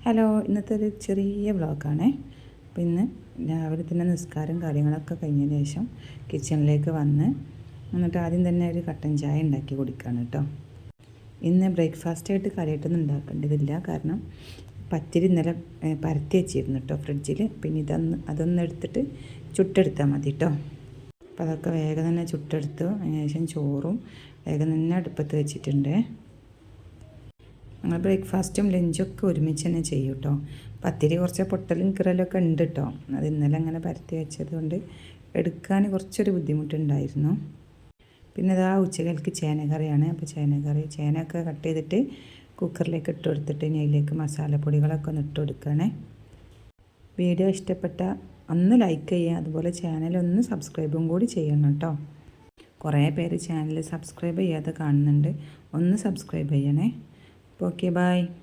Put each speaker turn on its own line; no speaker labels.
Hello, ഇന്നത്തെ ഒരു ചെറിയ വ്ളോഗാണേ. അപ്പോൾ ഇന്ന് രാവിലെ തന്നെ നിസ്കാരം കാര്യങ്ങളൊക്കെ കഴിഞ്ഞതിന് ശേഷം കിച്ചണിലേക്ക് വന്ന് എന്നിട്ട് ആദ്യം തന്നെ ഒരു കട്ടൻ ചായ ഉണ്ടാക്കി കുടിക്കുകയാണ് കേട്ടോ. ഇന്ന് ബ്രേക്ക്ഫാസ്റ്റായിട്ട് കാര്യമായിട്ടൊന്നും ഉണ്ടാക്കേണ്ടതില്ല, കാരണം പത്തിരി ഇന്നലെ പരത്തി വെച്ചിരുന്നു കേട്ടോ ഫ്രിഡ്ജിൽ. പിന്നെ അതൊന്ന് എടുത്തിട്ട് ചുട്ടെടുത്താൽ മതി കേട്ടോ. അപ്പോൾ അതൊക്കെ വേഗം തന്നെ ചുട്ടെടുത്തു. അതിന് ശേഷം ചോറും വേഗം തന്നെ അടുപ്പത്ത് വെച്ചിട്ടുണ്ട്. ഞങ്ങൾ ബ്രേക്ക്ഫാസ്റ്റും ലഞ്ചൊക്കെ ഒരുമിച്ച് തന്നെ ചെയ്യും കേട്ടോ. പത്തിരി കുറച്ച് പൊട്ടലും കിറലൊക്കെ ഉണ്ട് കേട്ടോ. അത് ഇന്നലെ അങ്ങനെ പരത്തി വെച്ചത് കൊണ്ട് എടുക്കാൻ കുറച്ചൊരു ബുദ്ധിമുട്ടുണ്ടായിരുന്നു. പിന്നെ ഇതാ ഉച്ചകൾക്ക് ചേനക്കറിയാണ്. അപ്പോൾ ചേനയൊക്കെ കട്ട് ചെയ്തിട്ട് കുക്കറിലേക്ക് ഇട്ട് കൊടുത്തിട്ട് ഇനി അതിലേക്ക് മസാലപ്പൊടികളൊക്കെ ഒന്ന് ഇട്ട് കൊടുക്കുകയാണേ. വീഡിയോ ഇഷ്ടപ്പെട്ട ഒന്ന് ലൈക്ക് ചെയ്യുക, അതുപോലെ ചാനലൊന്ന് സബ്സ്ക്രൈബും കൂടി ചെയ്യണം കേട്ടോ. കുറേ പേര് ചാനൽ സബ്സ്ക്രൈബ് ചെയ്യാതെ കാണുന്നുണ്ട്, ഒന്ന് സബ്സ്ക്രൈബ് ചെയ്യണേ. Okay, bye.